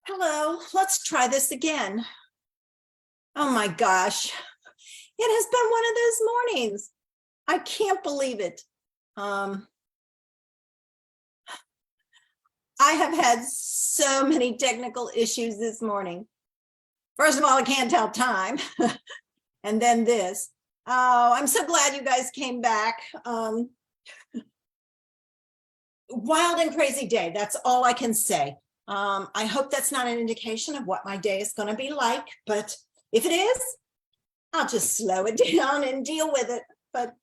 Hello, let's try this again. Oh my gosh, it has been one of those mornings. I can't believe it. Um, I have had so many technical issues this morning. First of all, I can't tell time. And then this. Oh, I'm so glad you guys came back. Wild and crazy day. That's all I can say. I hope that's not an indication of what my day is going to be like, but if it is, I'll just slow it down and deal with it. But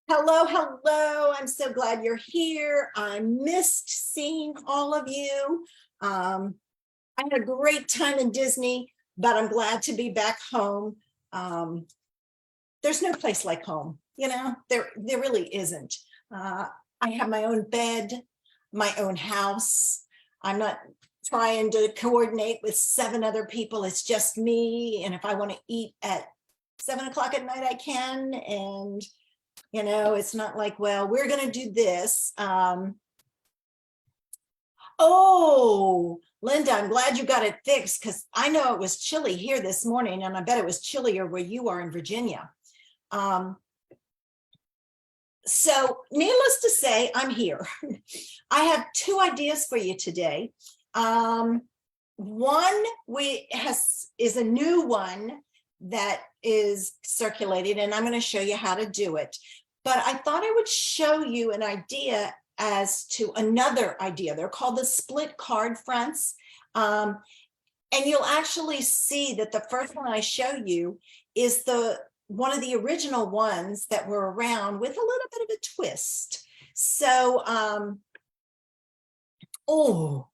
hello, hello. I'm so glad you're here. I missed seeing all of you. I had a great time in Disney, but I'm glad to be back home. There's no place like home, there really isn't. I have my own bed, my own house. I'm not trying to coordinate with 7 other people. It's just me. And if I want to eat at 7 o'clock at night, I can. And, it's not like, well, we're going to do this. Oh, Linda, I'm glad you got it fixed because I know it was chilly here this morning, and I bet it was chillier where you are in Virginia. So needless to say, I'm here. I have 2 ideas for you today. One is a new one that is circulated, and I'm going to show you how to do it. But I thought I would show you an idea as to another idea. They're called the split card fronts. And you'll actually see that the first one I show you is one of the original ones that were around with a little bit of a twist. So, oh,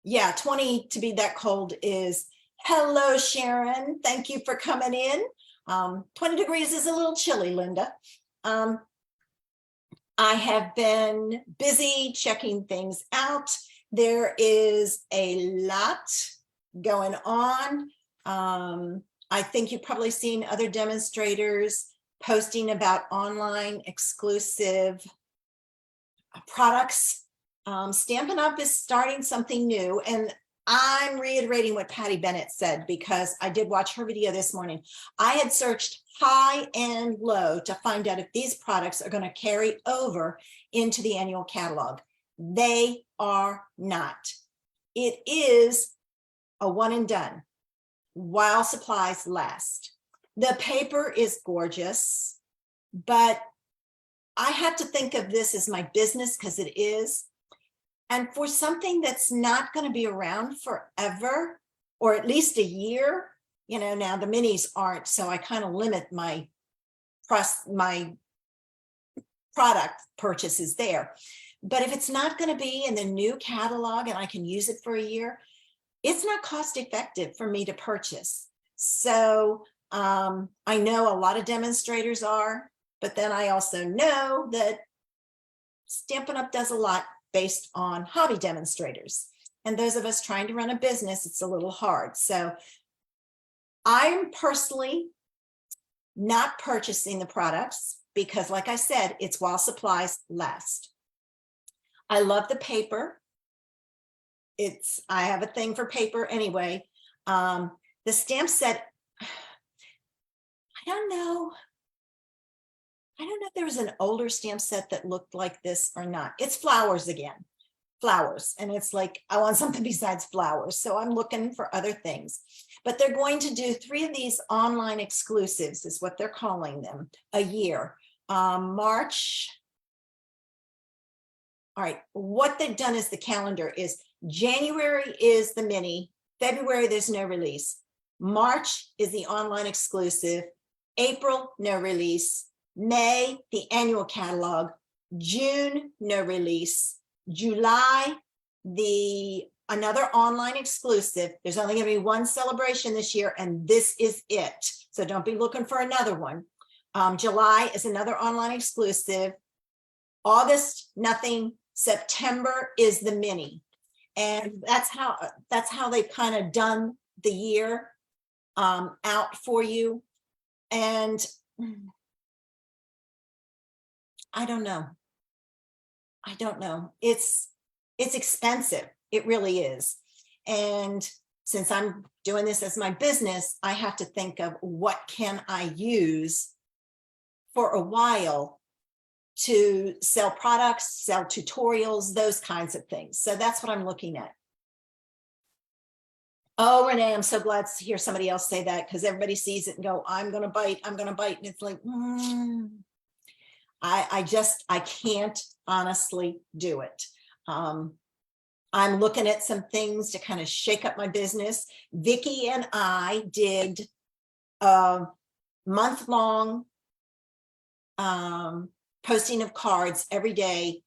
yeah, 20 to be that cold is, hello, Sharon. Thank you for coming in. 20 degrees is a little chilly, Linda. I have been busy checking things out. There is a lot going on. I think you've probably seen other demonstrators posting about online exclusive products. Stampin' Up! Is starting something new, and I'm reiterating what Patty Bennett said because I did watch her video this morning. I had searched high and low to find out if these products are going to carry over into the annual catalog. They are not. It is a one and done while supplies last. The paper is gorgeous, but I have to think of this as my business because it is. And for something that's not going to be around forever, or at least a year, now the minis aren't, so I kind of limit my product purchases there. But if it's not going to be in the new catalog and I can use it for a year, it's not cost effective for me to purchase. So I know a lot of demonstrators are, but then I also know that Stampin' Up! Does a lot based on hobby demonstrators. And those of us trying to run a business, it's a little hard. So I'm personally not purchasing the products because, like I said, it's while supplies last. I love the paper. I have a thing for paper anyway. The stamp set, I don't know if there was an older stamp set that looked like this or not. It's flowers again, flowers. And it's like, I want something besides flowers. So I'm looking for other things. But they're going to do 3 of these online exclusives is what they're calling them a year. March. All right, what they've done is the calendar is January is the mini, February there's no release, March is the online exclusive. April, no release. May, the annual catalog. June, no release. July, another online exclusive. There's only going to be one celebration this year, and this is it. So don't be looking for another one. July is another online exclusive. August, nothing. September is the mini. And that's how they've kind of done the year out for you. And I don't know. It's expensive. It really is. And since I'm doing this as my business, I have to think of what can I use for a while to sell products, sell tutorials, those kinds of things. So that's what I'm looking at. Oh, Renee, I'm so glad to hear somebody else say that, because everybody sees it and go, I'm going to bite. And it's like, I can't honestly do it. I'm looking at some things to kind of shake up my business. Vicki and I did a month-long posting of cards every day,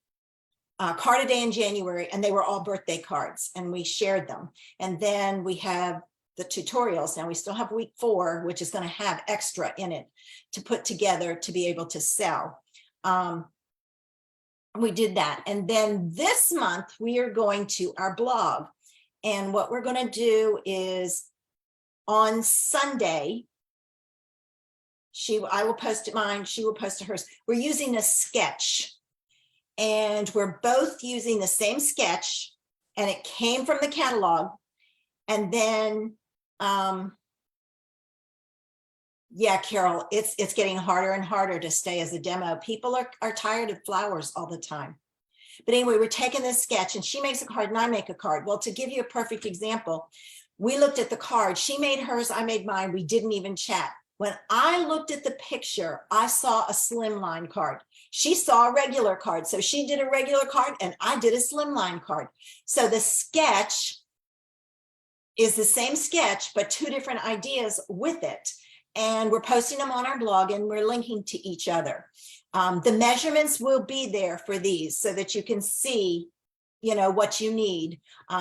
card a day in January, and they were all birthday cards, and we shared them. And then we have the tutorials. Now we still have week 4, which is going to have extra in it to put together to be able to sell. We did that. And then this month we are going to our blog. And what we're going to do is on Sunday, I will post to mine, she will post to hers. We're using a sketch, and we're both using the same sketch, and it came from the catalog. And then, yeah, Carol, it's getting harder and harder to stay as a demo. People are tired of flowers all the time. But anyway, we're taking this sketch, and she makes a card and I make a card. Well, to give you a perfect example, we looked at the card. She made hers, I made mine. We didn't even chat. When I looked at the picture, I saw a slimline card. She saw a regular card. So she did a regular card and I did a slimline card. So the sketch is the same sketch, but 2 different ideas with it. And we're posting them on our blog, and we're linking to each other. The measurements will be there for these so that you can see, what you need.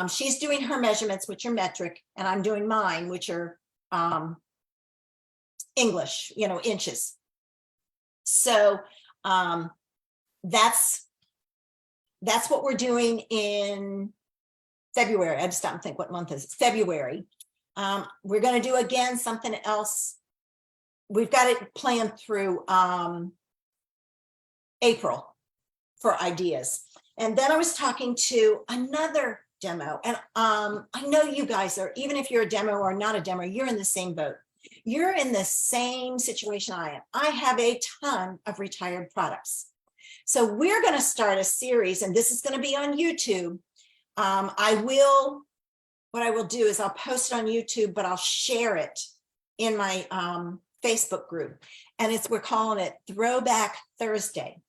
She's doing her measurements, which are metric, and I'm doing mine, which are English, inches. So that's what we're doing in February. I just don't think what month is it? February. We're going to do again something else. We've got it planned through April for ideas. And then I was talking to another demo, and I know you guys are, even if you're a demo or not a demo, you're in the same boat. You're in the same situation I am. I have a ton of retired products. So we're going to start a series, and this is going to be on YouTube. What I will do is I'll post it on YouTube, but I'll share it in my Facebook group. And we're calling it Throwback Thursday.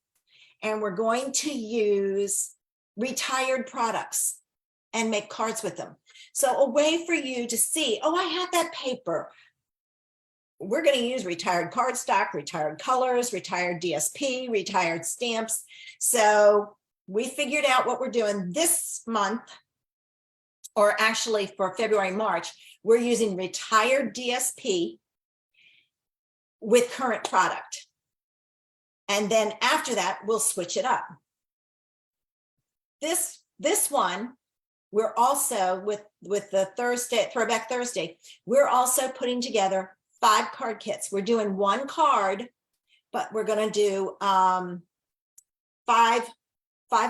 And we're going to use retired products and make cards with them. So a way for you to see, oh, I have that paper. We're going to use retired cardstock, retired colors, retired DSP, retired stamps. So we figured out what we're doing this month, or actually for February, March, we're using retired DSP with current product. And then after that, we'll switch it up. This one, we're also with the Throwback Thursday, we're also putting together 5 card kits. We're doing 1 card, but we're going to do 5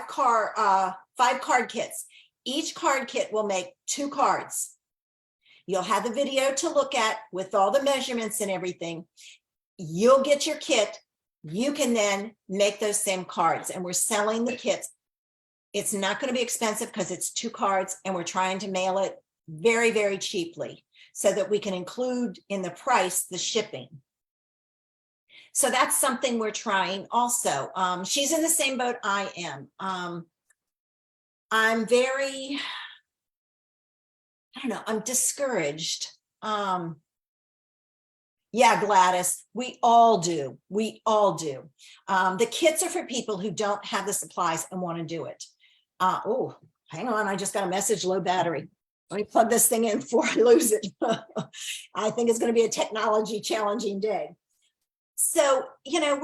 card kits. Each card kit will make 2 cards. You'll have the video to look at with all the measurements and everything. You'll get your kit. You can then make those same cards, and we're selling the kits. It's not going to be expensive because it's 2 cards, and we're trying to mail it very, very cheaply so that we can include in the price the shipping. So that's something we're trying also. She's in the same boat I am. I'm discouraged Yeah, Gladys, we all do. We all do. The kits are for people who don't have the supplies and want to do it. Oh, hang on. I just got a message, low battery. Let me plug this thing in before I lose it. I think it's going to be a technology challenging day. So, you know,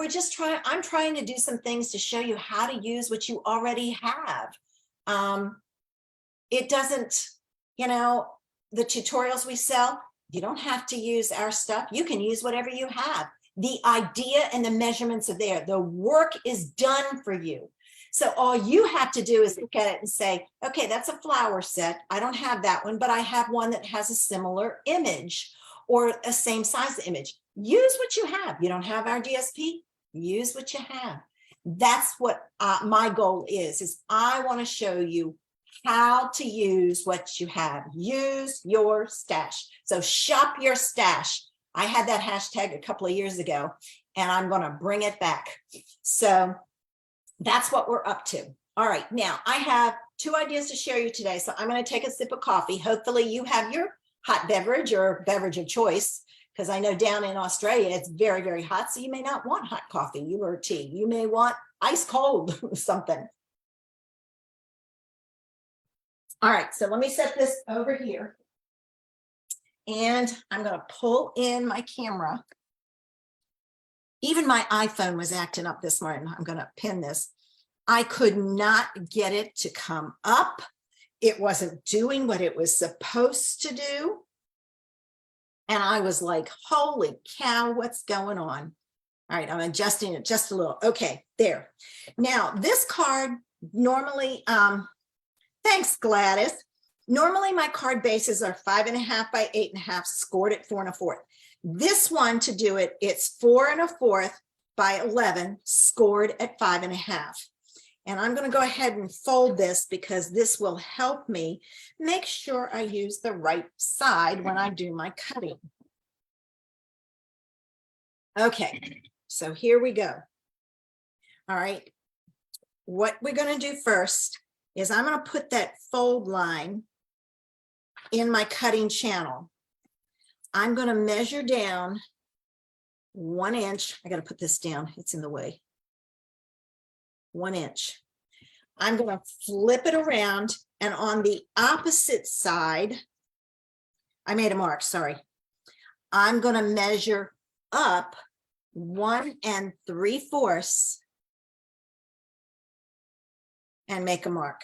I'm trying to do some things to show you how to use what you already have. It doesn't, you know, the tutorials we sell, you don't have to use our stuff. You can use whatever you have. The idea and the measurements are there. The work is done for you. So all you have to do is look at it and say, okay, that's a flower set. I don't have that one, but I have one that has a similar image or a same size image. Use what you have. You don't have our DSP, use what you have. That's what my goal is I want to show you how to use what you have. Use your stash. So shop your stash. I had that hashtag a couple of years ago, and I'm going to bring it back. So that's what we're up to. All right, now I have 2 ideas to share you today. So I'm going to take a sip of coffee. Hopefully you have your hot beverage or beverage of choice, because I know down in Australia, it's very, very hot. So you may not want hot coffee or tea. You may want ice cold something. All right, so let me set this over here. And I'm going to pull in my camera. Even my iPhone was acting up this morning. I'm going to pin this. I could not get it to come up. It wasn't doing what it was supposed to do. And I was like, holy cow, what's going on? All right, I'm adjusting it just a little. Okay, there. Now, this card normally, thanks, Gladys. Normally, my card bases are 5.5 by 8.5, scored at 4 1/4. This one, to do it, it's 4 1/4 by 11, scored at 5.5. And I'm going to go ahead and fold this because this will help me make sure I use the right side when I do my cutting. Okay, so here we go. All right, what we're going to do first is I'm going to put that fold line in my cutting channel. I'm going to measure down 1 inch. I got to put this down. It's in the way. 1 inch. I'm going to flip it around, and on the opposite side, I made a mark, sorry. I'm going to measure up 1 3/4 and make a mark.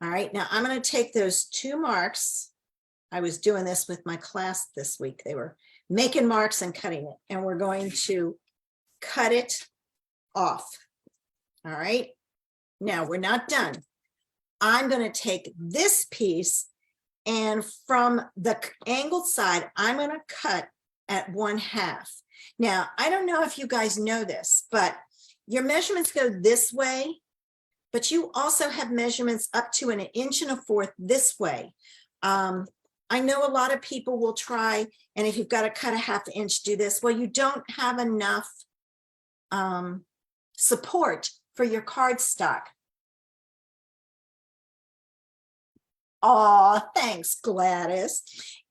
All right, now I'm going to take those 2 marks. I was doing this with my class this week. They were making marks and cutting it, and we're going to cut it off. All right, now we're not done. I'm going to take this piece, and from the angled side, I'm going to cut at 1/2. Now, I don't know if you guys know this, but your measurements go this way, but you also have measurements up to 1 1/4 this way. I know a lot of people will try, and if you've got to cut a 1/2 inch, do this. Well, you don't have enough support for your cardstock. Oh, thanks, Gladys.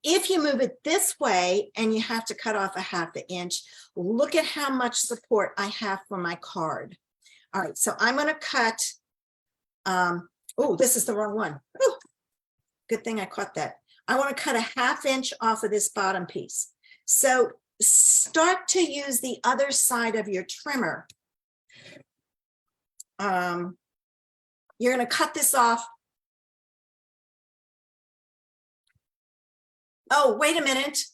If you move it this way and you have to cut off a 1/2 inch, look at how much support I have for my card. All right, so I'm going to cut. Oh, this is the wrong one. Ooh, good thing I caught that. I want to cut a 1/2 inch off of this bottom piece. So start to use the other side of your trimmer. You're going to cut this off. Oh, wait a minute.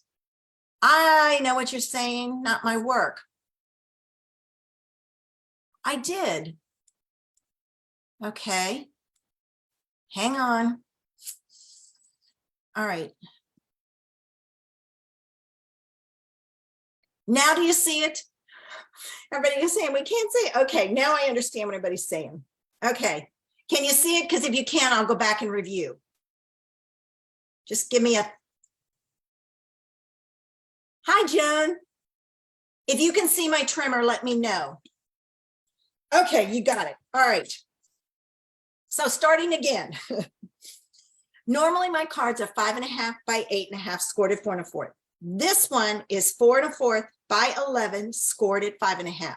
I know what you're saying, not my work. I did. Okay. Hang on. All right. Now do you see it? Everybody is saying we can't see it. Okay, now I understand what everybody's saying. Okay. Can you see it? Because if you can, I'll go back and review. Just give me a. Hi, Joan. If you can see my trimmer, let me know. Okay, you got it. All right. So starting again. Normally my cards are 5.5 by 8.5, scored at 4 1/4. This one is 4 1/4 by 11, scored at 5.5.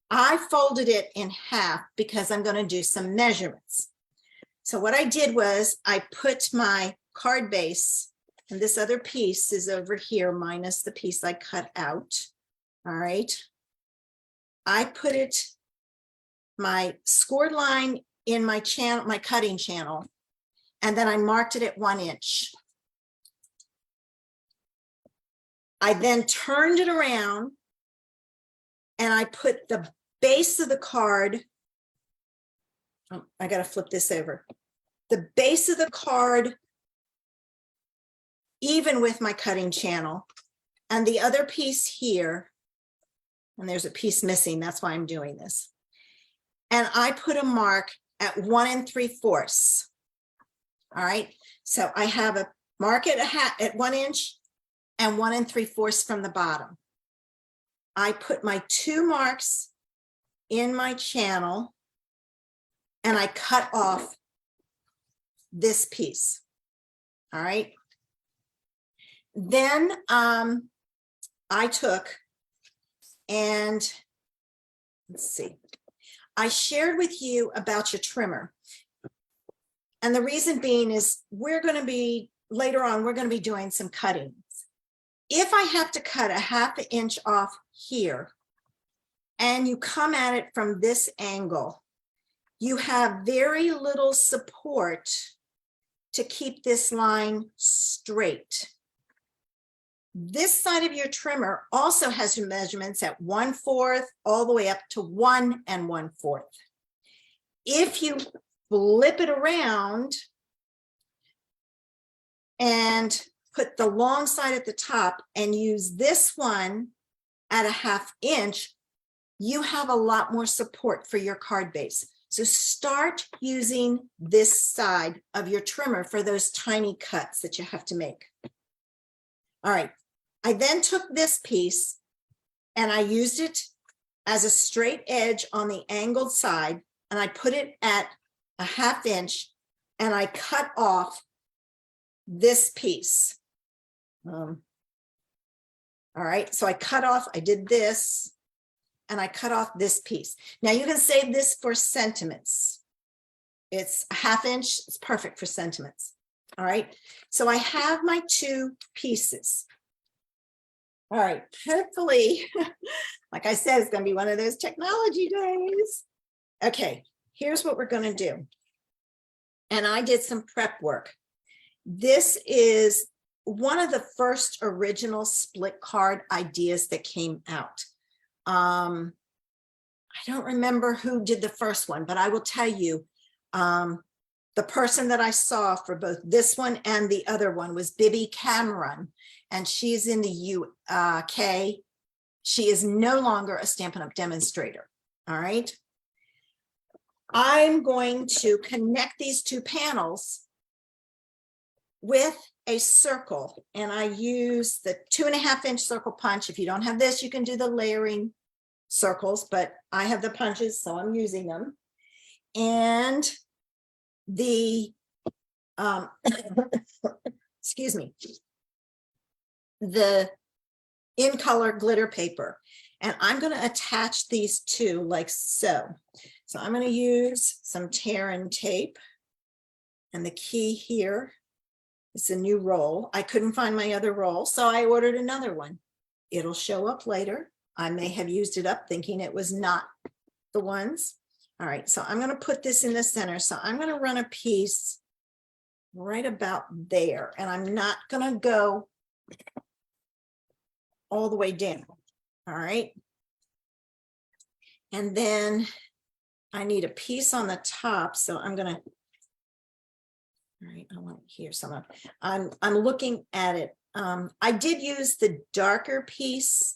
I folded it in half because I'm going to do some measurements. So what I did was I put my card base, and this other piece is over here minus the piece I cut out. All right. I put it, my scored line in my channel, my cutting channel, and then I marked it at 1 inch. I then turned it around and I put the base of the card. Oh, I got to flip this over. The base of the card even with my cutting channel, and the other piece here, and there's a piece missing, that's why I'm doing this. And I put a mark at 1 3/4. All right, so I have a mark at 1 inch and 1 3/4 from the bottom. I put my 2 marks in my channel and I cut off this piece. All right. Then I took and let's see, I shared with you about your trimmer. And the reason being is we're going to be, later on, we're going to be doing some cuttings. If I have to cut a 1/2 inch off here and you come at it from this angle, you have very little support to keep this line straight. This side of your trimmer also has your measurements at 1/4 all the way up to 1 1/4. If you flip it around and put the long side at the top and use this one at a 1/2 inch, you have a lot more support for your card base. So start using this side of your trimmer for those tiny cuts that you have to make. All right. I then took this piece and I used it as a straight edge on the angled side, and I put it at a 1/2 inch and I cut off this piece. All right, so I did this and I cut off this piece. Now you can save this for sentiments. It's a 1/2 inch, it's perfect for sentiments. All right, so I have my 2 pieces. All right, hopefully, like I said, it's going to be one of those technology days. Okay, here's what we're going to do. And I did some prep work. This is one of the first original split card ideas that came out. I don't remember who did the first one, but I will tell you, the person that I saw for both this one and the other one was Bibi Cameron, and she's in the UK. She is no longer a Stampin' Up! Demonstrator. All right. I'm going to connect these 2 panels with a circle, and I use the 2.5 inch circle punch. If you don't have this, you can do the layering circles, but I have the punches, so I'm using them. And the excuse me, the in color glitter paper, and I'm going to attach these 2 like so. So I'm going to use some tear and tape, and the key here is a new roll. I couldn't find my other roll, so I ordered another one. It'll show up later. I may have used it up thinking it was not the ones. All right, so I'm going to put this in the center. So I'm going to run a piece right about there, and I'm not going to go all the way down. All right. And then I need a piece on the top, so I'm going to, all right, I want here some. I'm looking at it. I did use the darker piece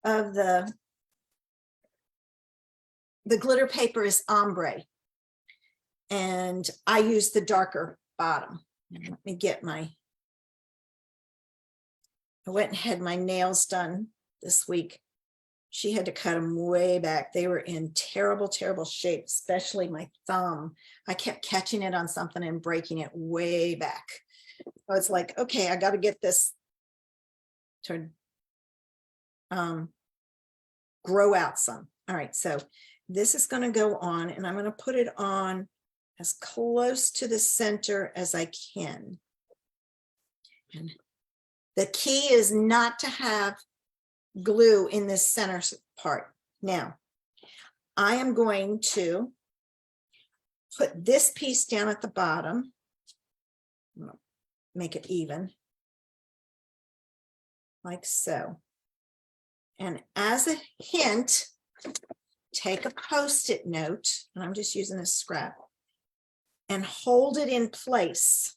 of the glitter paper is ombre, and I used the darker bottom. And let me get I went and had my nails done this week. she had to cut them way back. They were in terrible, terrible shape, especially my thumb. I kept catching it on something and breaking it way back. I was like, okay, I got to get this to grow out some. All right, so this is going to go on, and I'm going to put it on as close to the center as I can. And the key is not to have glue in this center part. Now, I am going to put this piece down at the bottom. Make it even, like so. And as a hint, take a Post-it note, and I'm just using a scrap, and hold it in place.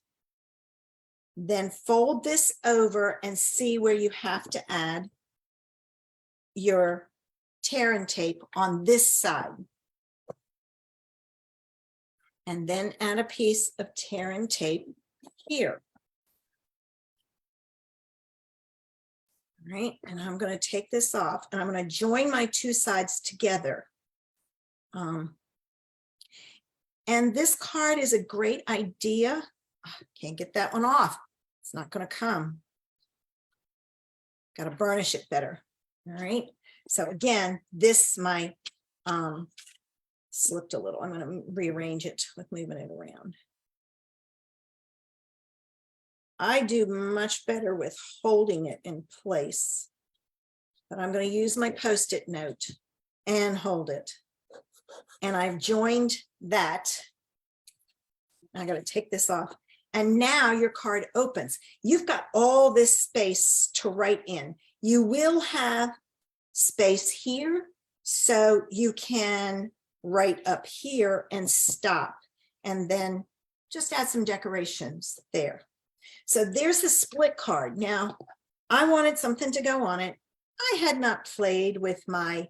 Then fold this over and see where you have to add your tear and tape on this side. And then add a piece of tear and tape here. All right, and I'm going to take this off, and I'm going to join my two sides together. And this card is a great idea. Can't get that one off. It's not going to come. Got to burnish it better. All right. So again, this my slipped a little. I'm going to rearrange it with moving it around. I do much better with holding it in place, but I'm going to use my Post-it note and hold it. And I've joined that. I got to take this off. And now your card opens. You've got all this space to write in. You will have space here, so you can write up here and stop, and then just add some decorations there. So there's the split card. Now, I wanted something to go on it. I had not played with my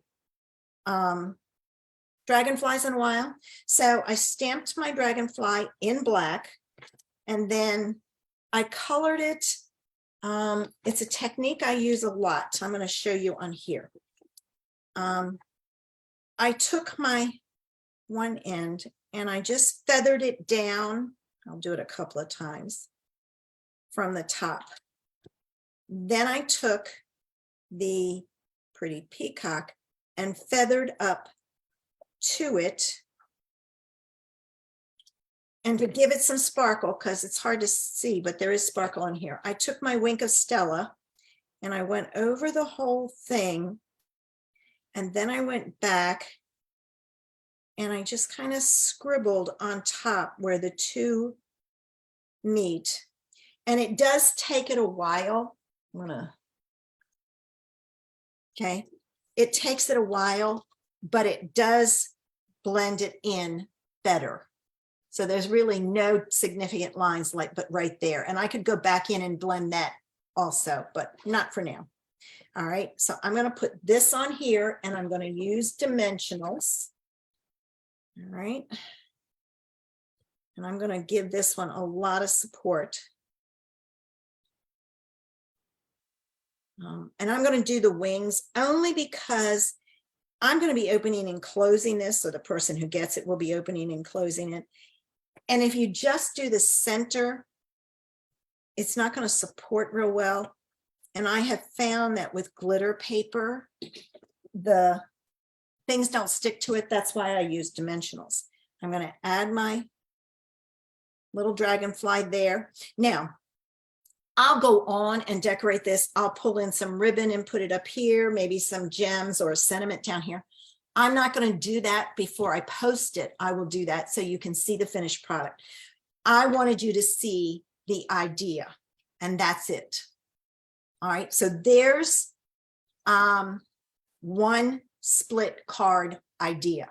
dragonflies in a while, so I stamped my dragonfly in black, and then I colored it. It's a technique I use a lot. So I'm going to show you on here. I took my one end and I just feathered it down. I'll do it a couple of times from the top. Then I took the pretty peacock and feathered up to it. And to give it some sparkle, because it's hard to see, but there is sparkle in here, I took my Wink of Stella and I went over the whole thing. And then I went back and I just kind of scribbled on top where the two meet. And it does take it a while. Okay. It takes it a while, but it does blend it in better. So there's really no significant lines but right there. And I could go back in and blend that also, but not for now. All right, so I'm going to put this on here and I'm going to use dimensionals. All right. And I'm going to give this one a lot of support. And I'm going to do the wings only because I'm going to be opening and closing this. So the person who gets it will be opening and closing it. And if you just do the center, it's not going to support real well. And I have found that with glitter paper, the things don't stick to it. That's why I use dimensionals. I'm going to add my little dragonfly there. Now, I'll go on and decorate this. I'll pull in some ribbon and put it up here, maybe some gems or a sentiment down here. I'm not going to do that before I post it. I will do that so you can see the finished product. I wanted you to see the idea, and that's it. All right, so there's one split card idea.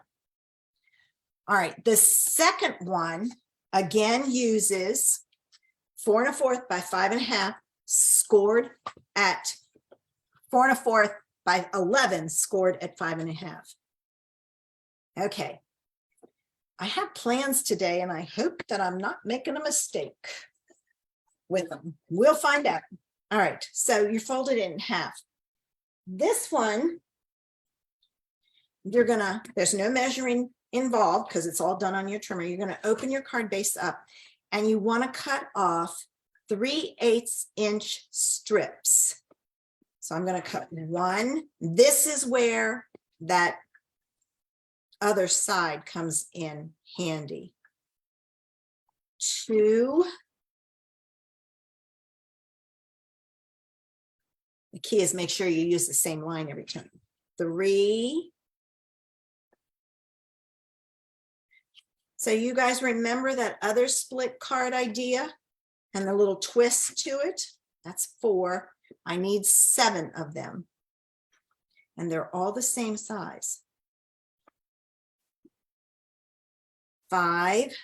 All right, the second one again uses 4 1/4 by 5 1/2 scored at 4 1/4 by 11 scored at 5 1/2. Okay, I have plans today and I hope that I'm not making a mistake with them. We'll find out. All right, so you fold it in half. This one there's no measuring involved because it's all done on your trimmer. You're gonna open your card base up and you wanna cut off 3/8 inch strips. So I'm gonna cut one. This is where that other side comes in handy. 2. The key is make sure you use the same line every time. 3. So you guys remember that other split card idea and the little twist to it? That's 4. I need 7 of them. And they're all the same size. 5.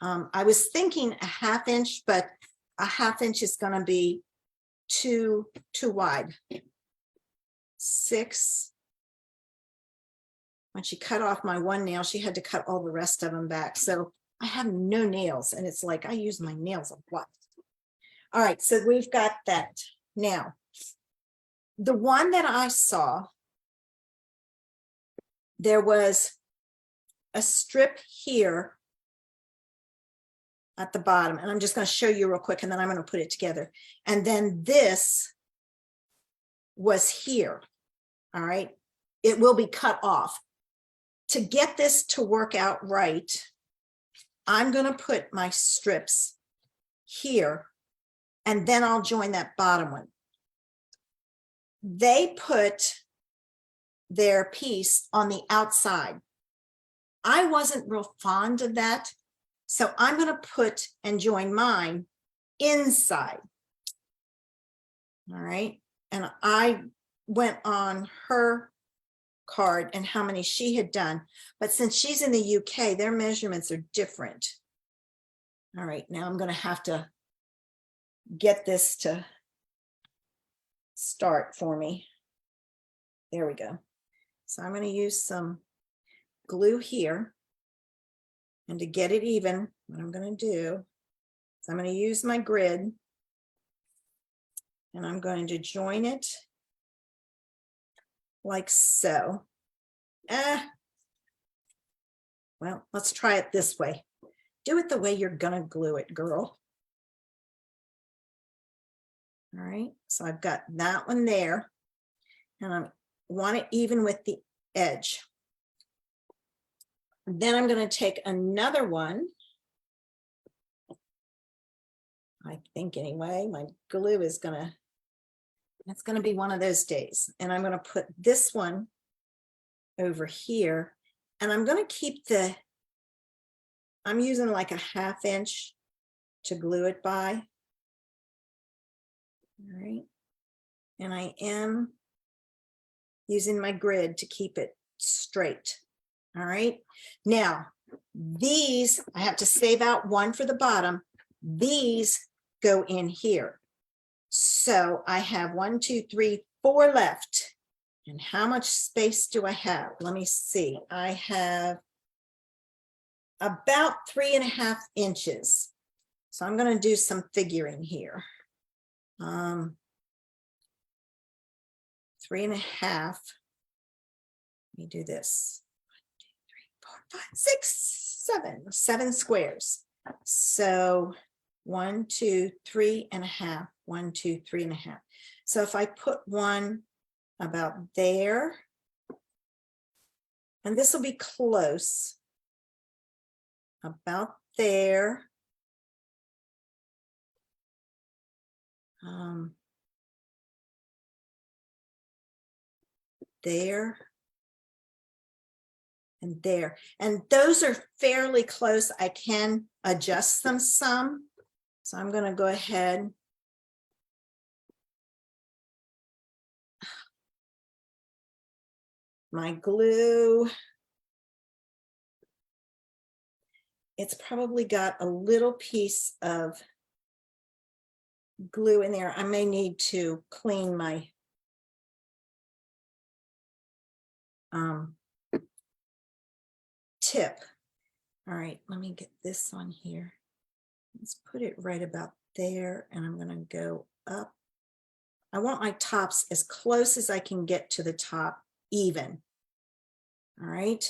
I was thinking a 1/2 inch, but a 1/2 inch is going to be too wide. 6. When she cut off my one nail, she had to cut all the rest of them back. So I have no nails, and it's like I use my nails a lot. All right, so we've got that. Now, the one that I saw, there was a strip here at the bottom, and I'm just going to show you real quick, and then I'm going to put it together. And then this was here. All right, it will be cut off. To get this to work out right, I'm going to put my strips here, and then I'll join that bottom one. They put their piece on the outside. I wasn't real fond of that, so I'm going to put and join mine inside. All right, and I went on her card and how many she had done, but since she's in the UK, their measurements are different. All right, now I'm going to have to get this to start for me. There we go. So I'm going to use some glue here, and to get it even, what I'm going to do is I'm going to use my grid, and I'm going to join it like so. Well, let's try it this way. Do it the way you're going to glue it, girl. All right, so I've got that one there, and I want it even with the edge. Then I'm going to take another one. I think anyway, my glue is it's going to be one of those days. And I'm going to put this one over here, and I'm going to keep I'm using like a 1/2 inch to glue it by. All right. And I am using my grid to keep it straight. All right. Now, these, I have to save out one for the bottom. These go in here. So I have 1, 2, 3, 4 left. And how much space do I have? Let me see. I have about 3.5 inches. So I'm going to do some figuring here. 3.5. Let me do this. 1, 2, 3, 4, 5, 6, 7 squares. So 1, 2, 3.5. 1, 2, 3.5. So if I put one about there, and this will be close, about there. There and there, and those are fairly close. I can adjust them some, so I'm going to go ahead. My glue, it's probably got a little piece of glue in there. I may need to clean my tip. All right, let me get this on here. Let's put it right about there, and I'm going to go up I want my tops as close as I can get to the top even. All right.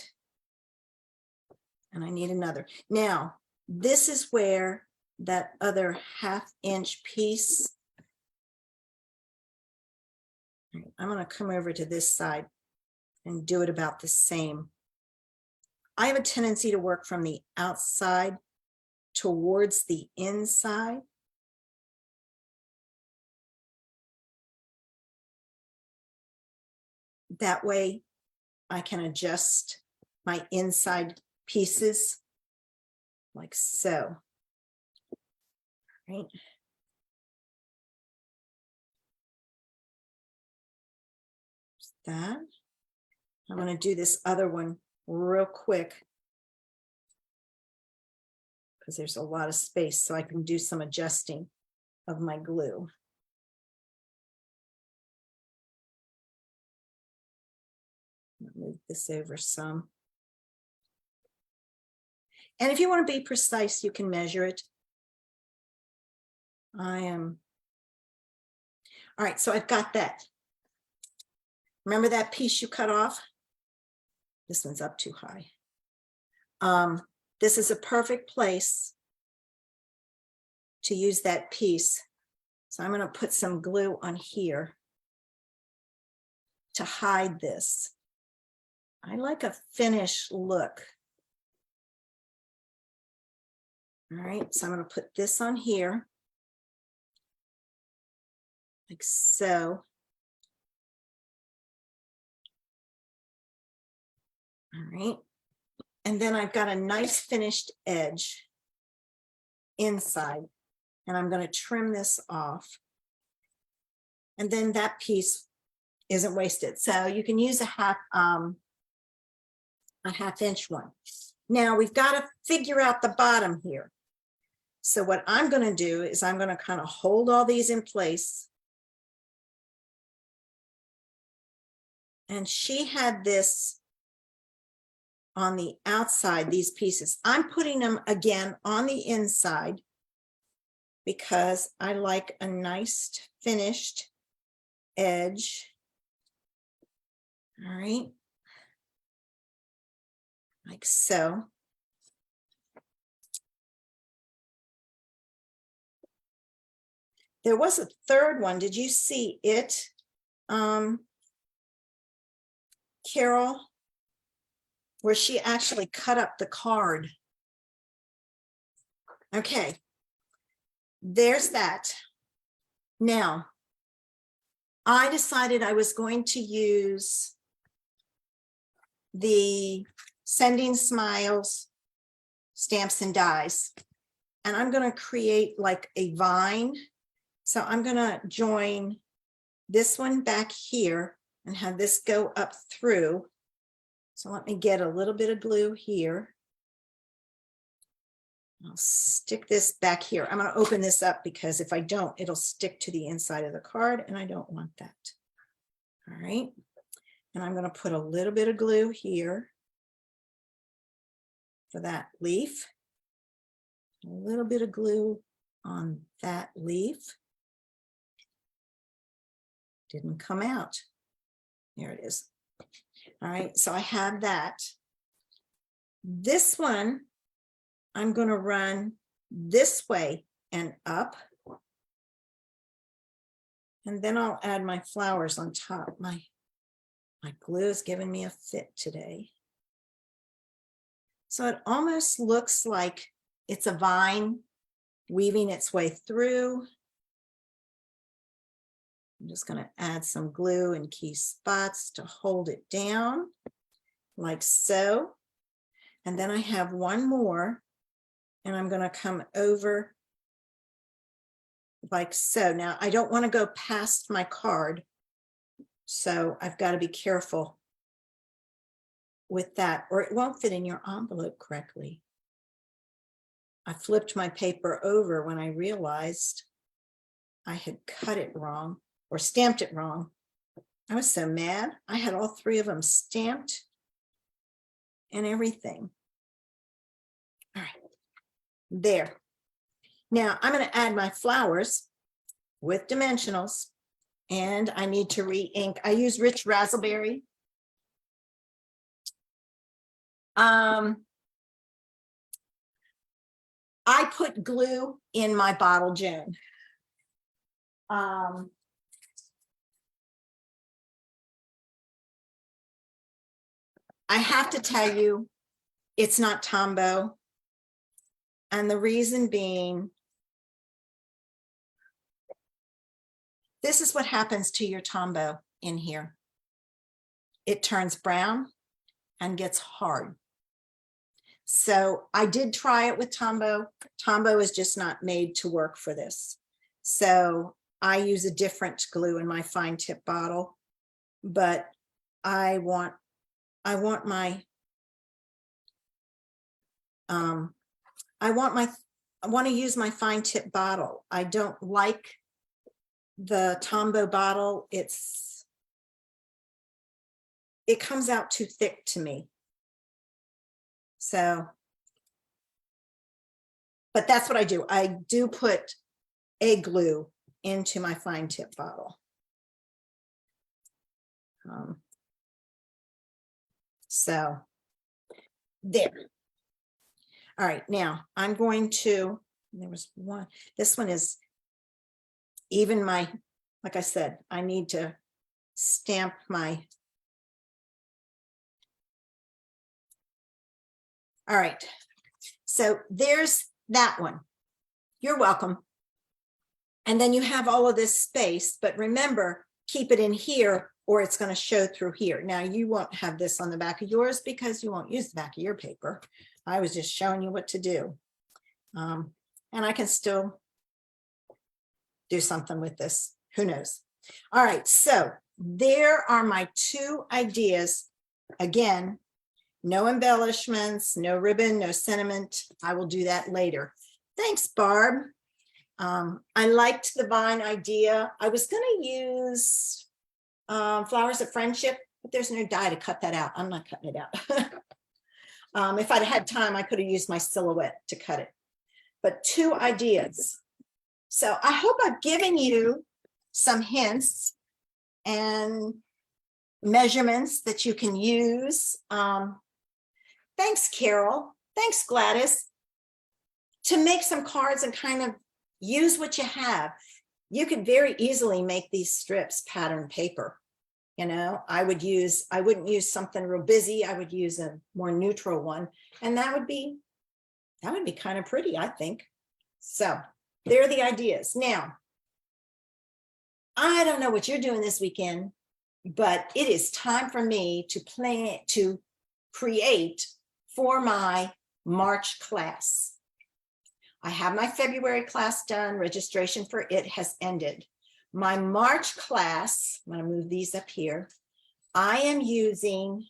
And I need another. Now, this is where that other 1/2 inch piece, I'm going to come over to this side and do it about the same. I have a tendency to work from the outside towards the inside. That way I can adjust my inside pieces like so. Right. That. I'm going to do this other one real quick because there's a lot of space, so I can do some adjusting of my glue. Move this over some. And if you want to be precise, you can measure it. I am. All right, so I've got that. Remember that piece you cut off? This one's up too high. This is a perfect place to use that piece. So I'm going to put some glue on here to hide this. I like a finished look. All right, so I'm going to put this on here, like so. All right, and then I've got a nice finished edge inside, and I'm going to trim this off. And then that piece isn't wasted. So you can use a half inch one. Now we've got to figure out the bottom here. So what I'm going to do is I'm going to kind of hold all these in place. And she had this on the outside, these pieces. I'm putting them again on the inside because I like a nice finished edge. All right. Like so. There was a third one. Did you see it, Carol? Where she actually cut up the card. Okay, there's that. Now, I decided I was going to use the Sending Smiles stamps and dies, and I'm going to create like a vine. So I'm going to join this one back here and have this go up through. So let me get a little bit of glue here. I'll stick this back here. I'm going to open this up because if I don't, it'll stick to the inside of the card, and I don't want that. All right. And I'm going to put a little bit of glue here for that leaf. A little bit of glue on that leaf. Didn't come out. There it is. All right, so I have that. This one, I'm going to run this way and up. And then I'll add my flowers on top. My glue is giving me a fit today. So it almost looks like it's a vine weaving its way through. I'm just going to add some glue in key spots to hold it down, like so. And then I have one more, and I'm going to come over like so. Now, I don't want to go past my card, so I've got to be careful with that, or it won't fit in your envelope correctly. I flipped my paper over when I realized I had cut it wrong. Or stamped it wrong. I was so mad. I had all three of them stamped and everything. All right, there. Now I'm going to add my flowers with dimensionals. And I need to re-ink. I use Rich Raspberry. I put glue in my bottle, Joan. I have to tell you, it's not Tombow. And the reason being, this is what happens to your Tombow in here. It turns brown and gets hard. So I did try it with Tombow. Tombow is just not made to work for this. So I use a different glue in my fine tip bottle, but I want to use my fine tip bottle. I don't like the Tombow bottle. It comes out too thick to me. So, but that's what I do. I do put a glue into my fine tip bottle. So there. All right, now I'm going to, there was one, this one is even my, like I said, I need to stamp my, all right. So there's that one. You're welcome. And then you have all of this space, but remember, keep it in here or it's going to show through here. Now you won't have this on the back of yours because you won't use the back of your paper. I was just showing you what to do. And I can still do something with this. Who knows? All right, so there are my two ideas. Again, no embellishments, no ribbon, no sentiment. I will do that later. Thanks, Barb. I liked the vine idea. I was going to use Flowers of Friendship, but there's no die to cut that out. I'm not cutting it out. If I'd had time, I could have used my silhouette to cut it. But two ideas. So I hope I've given you some hints and measurements that you can use. Thanks, Carol. Thanks, Gladys. To make some cards and kind of use what you have. You could very easily make these strips pattern paper. You know, I wouldn't use something real busy. I would use a more neutral one. And that would be kind of pretty, I think. So there are the ideas. Now, I don't know what you're doing this weekend, but it is time for me to plan to create for my March class. I have my February class done. Registration for it has ended. My March class, I'm going to move these up here. I am using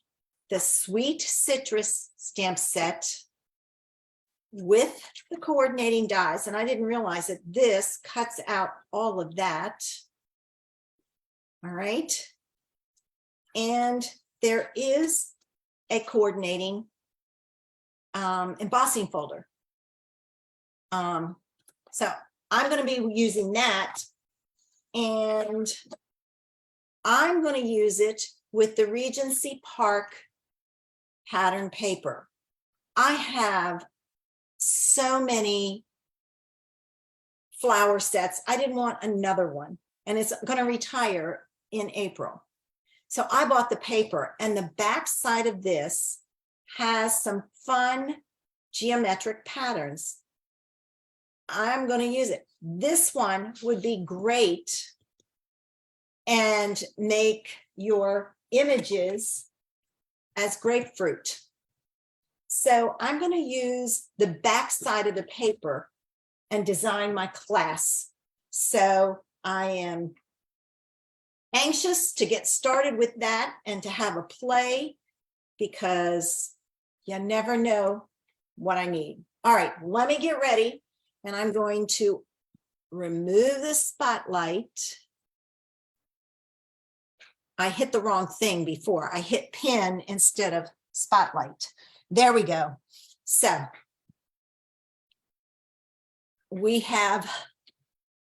the Sweet Citrus stamp set with the coordinating dies. And I didn't realize that this cuts out all of that. All right. And there is a coordinating embossing folder. So I'm going to be using that, and I'm going to use it with the Regency Park pattern paper. I have so many flower sets. I didn't want another one, and it's going to retire in April. So I bought the paper, and the back side of this has some fun geometric patterns. I'm going to use it. This one would be great and make your images as grapefruit. So I'm going to use the back side of the paper and design my class. So I am anxious to get started with that and to have a play, because you never know what I need. All right, let me get ready. And I'm going to remove the spotlight. I hit the wrong thing before. I hit pin instead of spotlight. There we go. So we have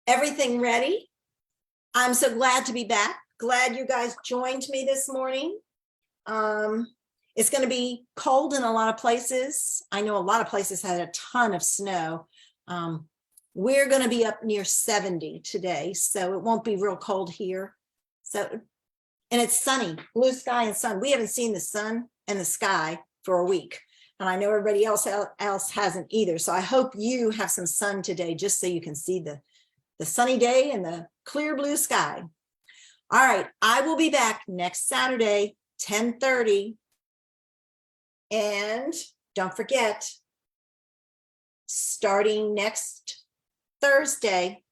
everything ready. I'm so glad to be back. Glad you guys joined me this morning. It's going to be cold in a lot of places. I know a lot of places had a ton of snow. We're going to be up near 70 today, so it won't be real cold here. So, and it's sunny, blue sky and sun. We haven't seen the sun and the sky for a week. And I know everybody else hasn't either. So I hope you have some sun today, just so you can see the sunny day and the clear blue sky. All right, I will be back next Saturday, 10:30. And don't forget, starting next Thursday,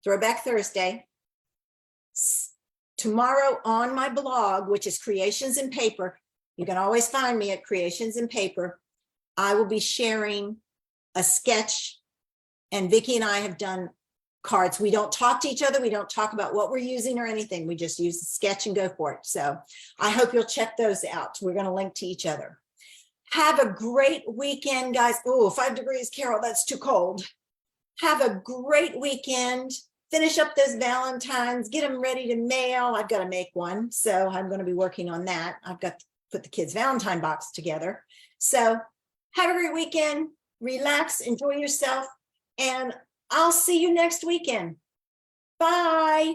Throwback Thursday, tomorrow on my blog, which is Creations in Paper, you can always find me at Creations in Paper. I will be sharing a sketch, and Vicki and I have done cards. We don't talk to each other. We don't talk about what we're using or anything. We just use the sketch and go for it. So I hope you'll check those out. We're going to link to each other. Have a great weekend, guys. Oh, 5 degrees, Carol, that's too cold. Have a great weekend. Finish up those Valentines, get them ready to mail. I've got to make one, so I'm going to be working on that. I've got to put the kids' Valentine box together. So have a great weekend. Relax, enjoy yourself, and I'll see you next weekend. Bye.